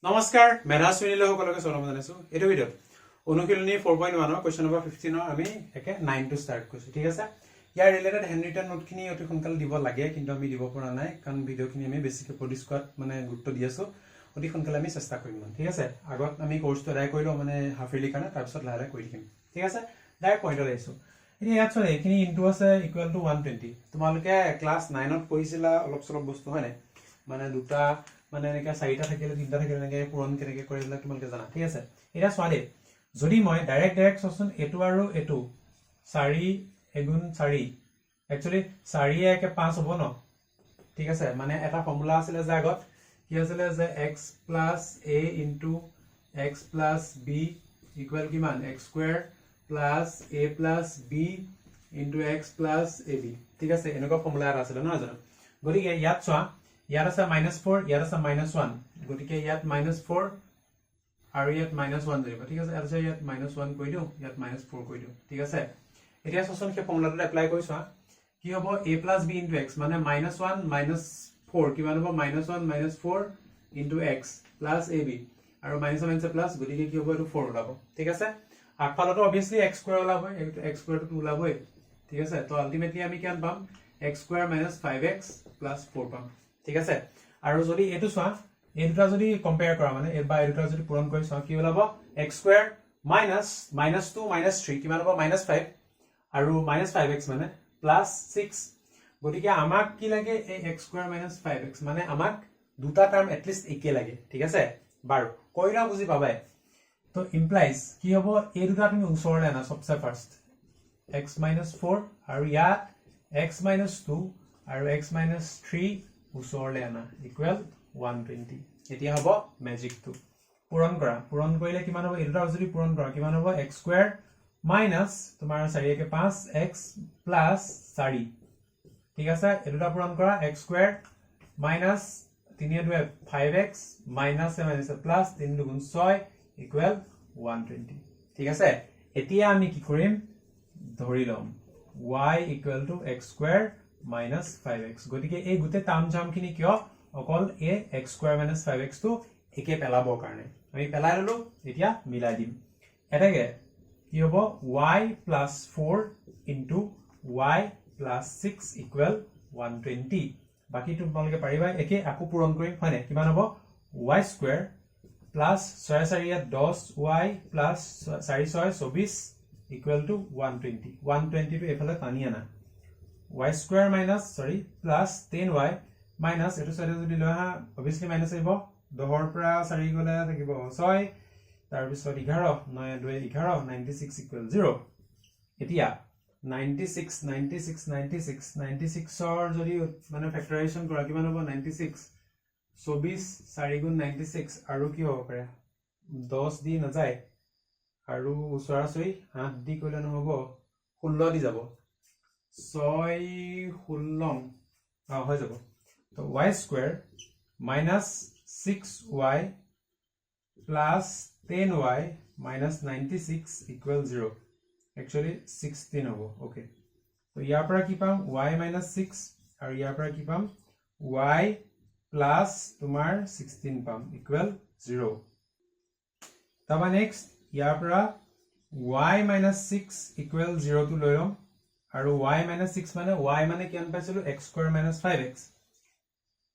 নমস্কাৰ মেধা শ্ৰেণীলৈ সকলোকে স্বাগতম জনাইছো এইটো ভিডিঅ'ত অনুশীলনী 4.1 ৰ কোৱেশ্চন নম্বৰ 15 ৰ আমি একে 9 টু ষ্টাৰ্ট কৰিছো ঠিক আছে ইয়াৰ ৰিলেটেড হ্যান্ড ৰিটেন নোটখিনি অতি সোনকালে দিব লাগে কিন্তু আমি দিব পৰা নাই কাৰণ ভিডিঅ'খিনি আমি বেছিকৈ প্ৰডিউস কৰাত মানে গুৰুত্ব দি আছো অতি সোনকালে আমি চেষ্টা কৰিম ঠিক আছে আগত আমি কোৰ্সটো আদায় কৰিলো মানে হাফ ইয়াৰলি কাৰণে তাৰ পিছত লাহে লাহে কৰি থাকিম ঠিক আছে ডাইৰেক্ট পইণ্টত আহিছো এতিয়া ইয়াত চলে এইখিনি ইনটু আছে ইকুৱেল টু 120 তোমালোকে ক্লাস 9 ত পঢ়িছিলা অলপ চলপ বস্তু হয় নাই মানে দুটা মানে এনেকা চাৰিটা থাকিলে তিনটা থাকিলে এনেকে পূৰণ কেনেকে কৰিলা তোমালোকে জানা ঠিক আছে এটা সোৱাদে যদি মই ডাইৰেক্ট সচোন এটো আৰু এটো 4 এগুণ 4 একচুয়ালি 4 একে 5 হ'ব ন ঠিক আছে মানে এটা ফৰ্মুলা আছিল যে আগত কি আছিল যে x + a * x + b equal কিমান x square + a + b * x + ab ঠিক আছে এনেকুৱা ফৰ্মুলা এটা আছিল নহয় জানো গতিকে ইয়াত চোৱা ইয়াত আছে -4 ইয়াত আছে -1 গতিকে ইয়াত -4 আৰু ইয়াত -1 ধৰিব ঠিক আছে আৰু ইয়াত -1 কৰি দিও ইয়াত -4 কৰি দিও ঠিক আছে এতিয়া সচন সেই ফৰ্মুলাটো এপ্লাই কৰি চোৱা কি হ'ব a + b * x মানে -1 - 4 কিমান হ'ব -1 - 4 * x + ab আৰু -1 প্লাস গতিকে কি হ'ব এটো 4 ওলাব ঠিক আছে আগফালতো obviously x স্কয়াৰ ওলাব এটো x স্কয়াৰটো ওলাবই ঠিক আছে তো আলটিমেটলি আমি কিমান পাম x স্কয়াৰ - 5x + 4 পাম ঠিক আছে আৰু যদি এটো চোৱা এই দুটা যদি কম্পেয়াৰ কৰা মানে বা এই দুটা যদি পূৰণ কৰি চোৱা কি ওলাব x স্কয়াৰ - -2 - 3 কিমান হ'ব -5 আৰু -5x মানে +6 গতিকে আমাক কি লাগে এই x স্কয়াৰ - 5x মানে আমাক দুটা টাৰ্ম এটলিস্ট একে লাগে ঠিক আছে বাৰু কইরা বুজি পাবাই তো ইমপ্লাইজ কি হ'ব এই দুটা তুমি ওচৰলে আনা সবচে ফাৰ্স্ট x - 4 আৰু ইয়াত x - 2 আৰু x - 3 ওচৰলে আনা ইকুৱেল 120 এতিয়া হ'ব ম্যাজিকটো পূৰণ কৰিলে কিমান হ'ব এই দুটা যদি পূৰণ কৰা কিমান হ'ব x স্কয়াৰ মাইনাস তোমাৰ 4 কে 5 x প্লাস 4 ঠিক আছে এই দুটা পূৰণ কৰা x square minus 3 2 5x minus plus 3 2 6 equal 120 ঠিক আছে এতিয়া আমি কি কৰিম ধৰি লম y equal to x square minus 5x গতিকে এই গুটে টাৰ্ম খিনি কিয় অকল এ x স্কয়াৰ - 5x টো একে পেলাবৰ কাৰণে আমি পেলাই ললো এতিয়া মিলাই দিম এটাকে কি হ'ব y + 4 y + 6 ইকুৱেল 120 বাকি তোমালোকে পাৰিবা একে আকো পূৰণ কৰিম হয়নে কিমান হ'ব y square plus 6 4 10y plus 4 6 24 equal to 120 120 টো এফালে টানি আনা y square plus 10y minus এটো সাইডে যদি লৈ আহা obviously মাইনাস আহিব 10 ৰ পৰা 4 গলে থাকিব 6 তাৰ পিছত 11 9 2 11 96 ইকুৱেল 0 এতিয়া 96 96 96 96 ৰ যদি মানে ফেক্টৰাইজেচন কৰা কিমান হ'ব 96 24 4 গুণ 96 আৰু কি হ'ব পাৰে 10 দি না যায় আৰু ওচৰাচৰি 8 দি কইলে নহব 16 দি যাব 6 16 হৈ যাব তো y square minus 6y plus 10y minus 96 equal 0 actually 16 হ'ব ওকে তো ইয়াৰ পৰা কি পাম y minus 6 আৰু ইয়াৰ পৰা কি পাম y plus তোমাৰ 16 পাম equal 0 তাবা নেক্সট ইয়াৰ পৰা y minus 6 equal 0 টো লৈ লম আৰু y minus 6 মানে y মানে কিমান পাইছিলো x square minus 5x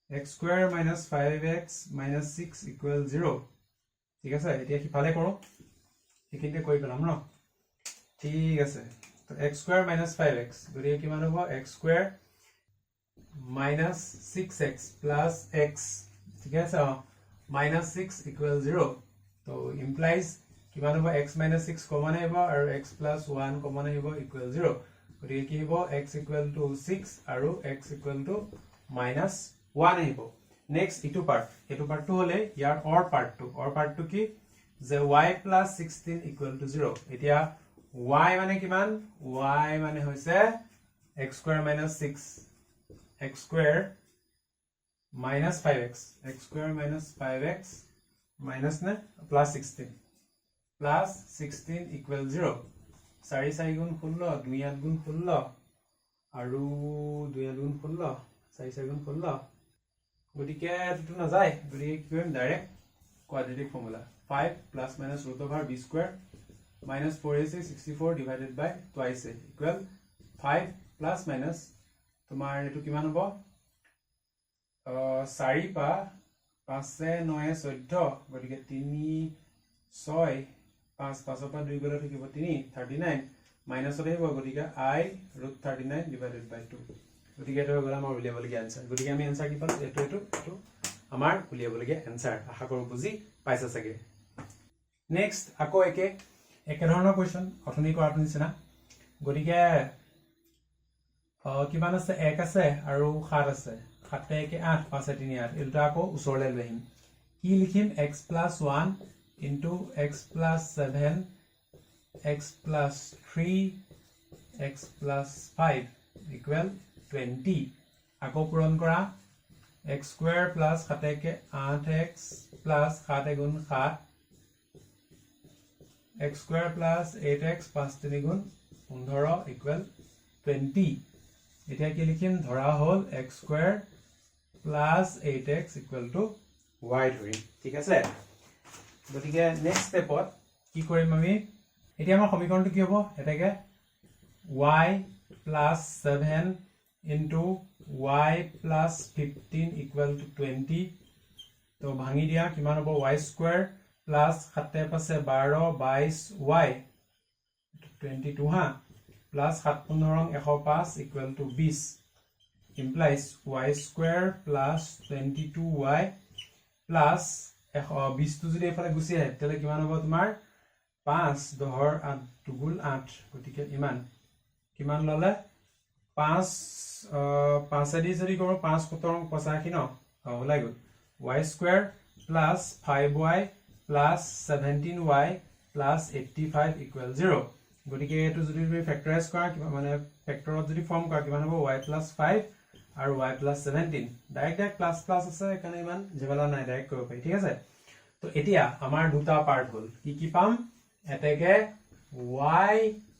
x square minus 5x minus 6 equal 0 ঠিক আছে এতিয়া কি পালে কৰো একিনতে কই পেলাম ন ঠিক আছে তো x স্কয়াৰ minus 5x গৰিয়ে কিমান হ'ব x square minus 6x plus x ঠিক আছে minus 6 equal 0 তো implies কিমান হ'ব x minus 6 কমন আহিব আৰু x plus 1 কমন আহিব equal 0 গতিকে কি হ'ব x equal to 6 আৰু x equal to minus 1 আহিব নেক্সট ইটো পাৰ্ট টু হলে ইয়াৰ অর পার্ট টু কি যে y plus 16 equal to 0 এতিয়া y মানে কিমান y মানে হৈছে x square minus 6 x square minus 5x x square minus 5x minus নে plus 16 equal 0 4 4 গুণ 16 2 8 গুণ 16 আৰু 2 8 গুণ 16 4 4 গুণ 16 গতিকে এটো না যায় গতিকে কি কৰিম direct quadratic formula 5 plus minus root over b square minus 4ac 64 divided by twice a equal 5 plus minus তোমার এটু কিমান হ'ব 4 পা 5 9 14 গটিকে 3 6 5 5 পা 2 গলে থাকিব 3 39 মাইনাস হলে হ'ব গটিকে I root 39 divided by 2 গটিকে এটো গলা আমাৰ উলিয়াবলগীয়া आंसर গটিকে আমি आंसर কি পালো এটো আমাৰ উলিয়াবলগীয়া आंसर আশা কৰো বুজি পাইছা চাগে নেক্সট আকৌ একে ধৰণৰ কোৱেশ্চন অথনি কৰাটো নিচিনা গটিকে কিমান আছে 1 আছে আৰু 7 আছে 7 1 8 5 3 8 এই দুটা আকৌ উছৰলে লৈ আহিম কি লিখিম x + 1 * x + 7 x + 3 x + 5 equal 20 আকৌ পূৰণ কৰা x square plus 7 के 8x plus 7 गुण 7 x square plus 8x 5 3 गुण 15 equal 20 এতিয়া কি লিখিম ধৰা হল x square plus 8x equal to y ধৰিম ঠিক আছে গতিকে নেক্সট স্টেপত কি কৰিম আমি এতিয়া আমাৰ সমীকৰণটো কি হ'ব এটাকে y plus 7 into y plus 15 equal to 20 तो भांगी दिया किमान होबो y square plus 7 पासे 12 22 y 22 हा plus 7 15 105 equal to 20 implies y square plus 22y plus 20 তো যদি এফালে গুছি আহে তেলে কিমান হ'ব তোমাৰ 5 10 8 2 8 গতিকে ইমান কিমান ললে 5 5 এদি যদি কৰো 5 কতং 85 ন ওলাই গল y square plus 5y plus 17y plus 85 equal 0 গটিকে এটো যদি তুমি ফ্যাক্টৰাইজ কৰা মানে ফ্যাক্টৰত যদি ফৰ্ম কৰা কিমান হ'ব y plus 5 আৰু y plus 17 direct plus plus আছে এখানে ইমান জেগলা নাই ডাইৰেক্ট কৰিব পাৰি ঠিক আছে তো এতিয়া আমাৰ দুটা পাৰ্ট হল কি পাম এটাকে y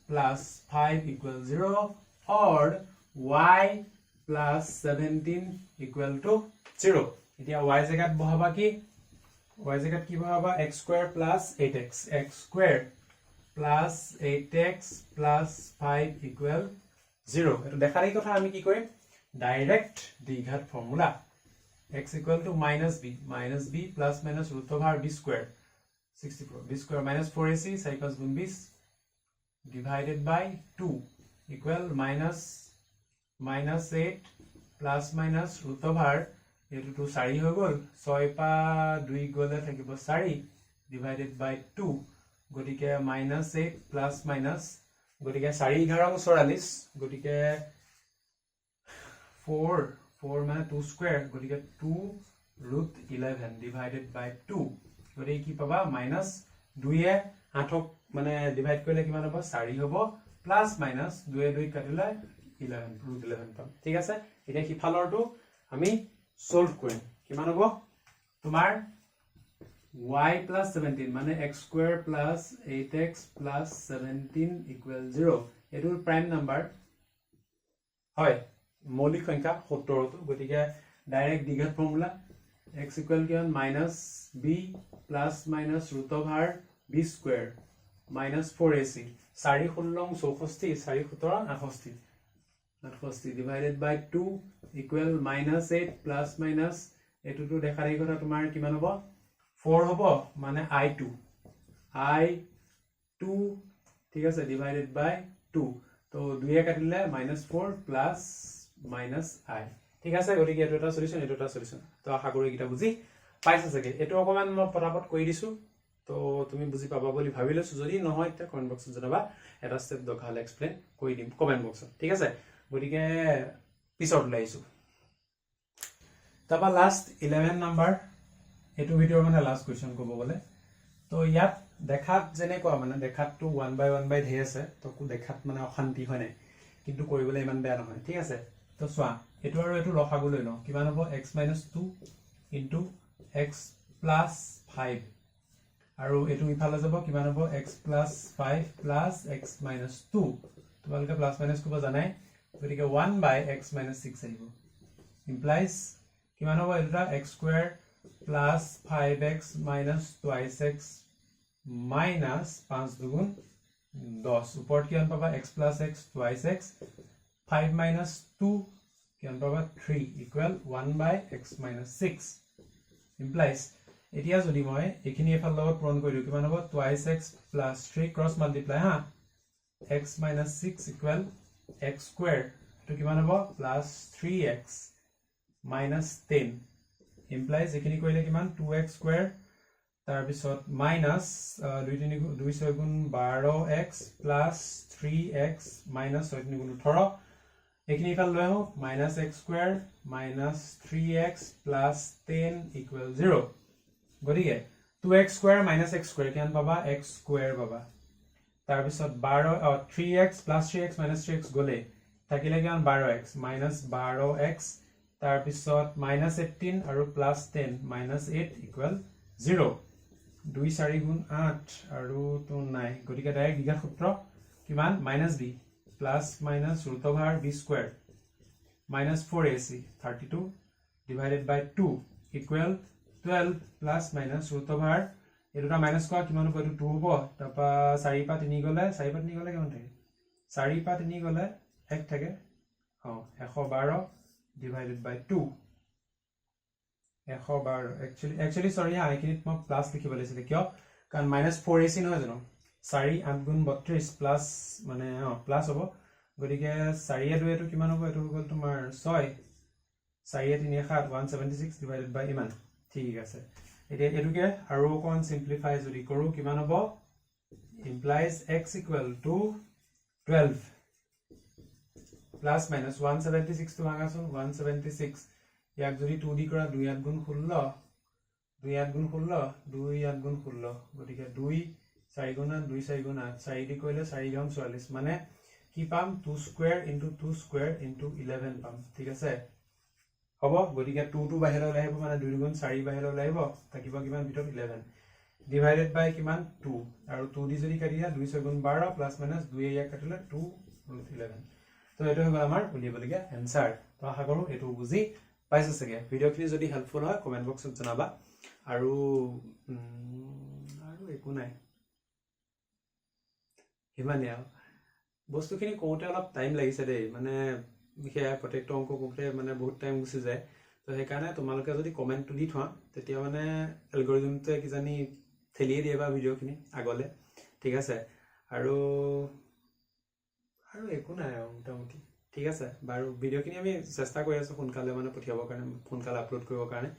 plus 5 equal 0 or y plus 17 equal to 0 এতিয়া y জায়গাত বহাবা কি y জায়গাত কি বহাবা x square plus 8x x square plus 8x plus 5 equal 0 এটো দেখাৰ এই কথা আমি কি কৰিম ডাইৰেক্ট দ্বিঘাত formula x equal to minus b plus minus root over b square 64 b square minus 4ac 4 + 20 divided by 2 equal minus 8 plus minus root over এটো তো 4 হৈ গল 6 পা 2 গলে থাকিব 4 divided by 2 গটিকে -8 plus minus গটিকে 4 11 44 গটিকে 4 মানে 2 স্কয়ার গটিকে 2 √11 divided by 2 গটিকে কি পাবা minus 2 এ 8ক মানে ডিভাইড কৰিলে কিমান হ'ব 4 হ'ব প্লাস মাইনাস 2 এ 2 কাটিলে 11 √11 পাম ঠিক আছে এতিয়া কি ফালৰটো আমি সলভ কৰিম কিমান হ'ব তোমাৰ y plus 17 মানে x square plus 8x plus 17 equal 0 এটোৰ prime number হয় মৌলিক সংখ্যা 70 তো গটিকে ডাইৰেক্ট দ্বিঘাত ফৰ্মুলা x equal কিমান -b plus minus root over b square minus 4ac 4 16 64 4 17 68 divided by 2 equal -8 plus minus এটো তো দেখাৰ এই কথা তোমাৰ কিমান হ'ব 4 হ'ব মানে i2 ঠিক আছে divided by 2 তো 2 এ কাটিলে -4 plus minus i ঠিক আছে গটিকে এটো এটা সলিউশন তো আশা কৰো এটা বুজি পাইছা চাগে এটো অকমান মই পটাপট কৈ দিছো তো তুমি বুজি পাবা বুলি ভাবিলৈছো যদি নহয় তে কমেন্ট বক্সত জনাবা এটা স্টেপ দখালে এক্সপ্লেইন কৰি দিম কমেন্ট বক্সত ঠিক আছে গটিকে পিছত লাইছো তাবা লাষ্ট 11 নাম্বার এটো ভিডিওৰ মানে লাষ্ট কোৱেশ্চন কব গলে তো ইয়াত দেখাত জেনে কোৱা মানে দেখাত তো 1 by 1 by ধে আছে তো কো দেখাত মানে অশান্তি হয় নাই কিন্তু কৰিবলে ইমান বেয়া নহয় ঠিক আছে তো সোৱা এটো আৰু এটো লখাগু লৈ ন কিমান হ'ব x - 2 into x plus 5 আৰু এটো ইফালে যাব কিমান হ'ব x plus 5 plus x minus 2 তোমালকে প্লাস মাইনাস কব জানাই গতিকে 1 by x minus 6 আহিব implies কিমান হ'ব এটা x square plus 5x minus twice x minus 5 দুগুণ 10 উপৰত কিমান পাবা x plus x twice x 5 minus 2 কিমান পাবা 3 equal 1 by x minus 6 implies এতিয়া যদি মই এখিনি এফাল লগত পূৰণ কৰি দিও কিমান হ'ব twice x plus 3 cross multiply হা x minus 6 equal x square to কিমান হ'ব plus 3x minus 10 implies এখিনি কৰিলে কিমান 2x square তাৰ পিছত minus 2 6 গুণ 12x plus 3x minus 6 গুণ 18 এখিনি ফাল লৈ আহো minus x square minus 3x plus 10 equal 0 গতিকে 2x square minus x square কিমান পাবা x square পাবা তাৰ পিছত 12 3x plus 3x minus 3x গলে থাকিলে কিমান 12x minus 12x তাৰ পিছত minus 18 আৰু plus 10 minus 8 equal 0 2 4 গুণ 8 আৰু 2 9 গতিকে ডাইৰেক্ট বিঘাত সূত্ৰ কিমান minus b plus minus root over b square minus 4ac 32 divided by 2 equal 12 plus minus root over এটা মাইনাস কৰা কিমান হ'ব এটো 2 হ'ব তাপা 4 পা 3 গলে 4 পা 3 গলে কিমান থাকে 4 পা 3 গলে 1 থাকে 112 divided by 2 112 actually sorry হা এখিনিত মই প্লাস লিখিব লাগিছিল কিয় কাৰণ -4ac নহয় জানো 4 8 গুণ 32 প্লাস মানে প্লাস হ'ব গতিকে 4 এ 2 এটো কিমান হ'ব এটো হ'ল তোমাৰ 6 4 এ 3 7 176 divided by ইমান ঠিক আছে এতিয়া এটুকে আৰু কোন সিম্পলিফাই যদি কৰো কিমান হ'ব implies x equal to 12 plus minus 176 to ভাঙাছোন 176 ইয়াক যদি 2 দি কৰা 2 8 গুণ 16 2 8 গুণ 16 2 8 গুণ 16 গতিকে 2 4 গুণ 2 4 গুণ 8 4 দি কইলে 4 গুণ 44 মানে কি পাম 2 square into 2 square into 11 পাম ঠিক আছে হ'ব গতিকে 2 2 বাহিৰ ওলাই আহিব মানে 2 গুণ 4 বাহিৰ ওলাই আহিব থাকিব কিমান ভিতৰত 11 divided by কিমান 2 আৰু 2 দি যদি কাটিয়া 2 6 গুণ 12 plus minus 2 ইয়াক কাটিলে 2 root 11 তো এটো হ'ব আমাৰ উলিয়াবলগীয়া आंसर তো আশা কৰো এটো বুজি পাইছে সকে ভিডিওখিনি যদি হেল্পফুল হয় কমেন্ট বক্সত জনাবা আৰু একো নাই হিমানে বস্তুখিনি কোতে অলপ টাইম লাগিছে দেই মানে মিখে প্ৰত্যেকটো অংক কোতে মানে বহুত টাইম গুছি যায় তো সেই কাৰণে তোমালোকে যদি কমেন্টটো দি থোৱা তেতিয়া মানে এলগৰিদমটো কি জানি ঠেলিয়ে দিবা ভিডিওখিনি আগলে ঠিক আছে আৰু একো নাই মোটামুটি ঠিক আছে বাৰু ভিডিওখিনি আমি চেষ্টা কৰি আছো সোনকালে মানে পঠিয়াবৰ কাৰণে সোনকালে আপলোড কৰিবৰ কাৰণে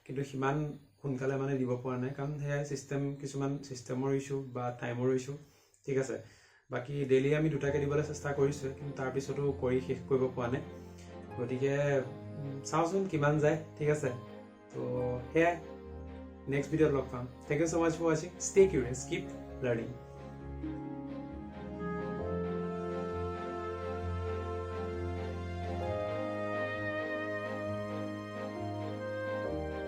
কিন্তু হিমান সোনকালে মানে দিব পৰা নাই কাৰণ হে সিস্টেম কিছুমান সিস্টেমৰ ইস্যু বা টাইমৰ ইস্যু ঠিক আছে বাকি ডেইলি আমি দুটাকে দিবলৈ চেষ্টা কৰিছো কিন্তু তাৰ পিছতো কৰি শেষ কৰিব পৰা নাই গতিকে চাওচোন কিমান যায় ঠিক আছে তো হে নেক্সট ভিডিঅ লগ পাম thank you so much for watching stay curious keep learning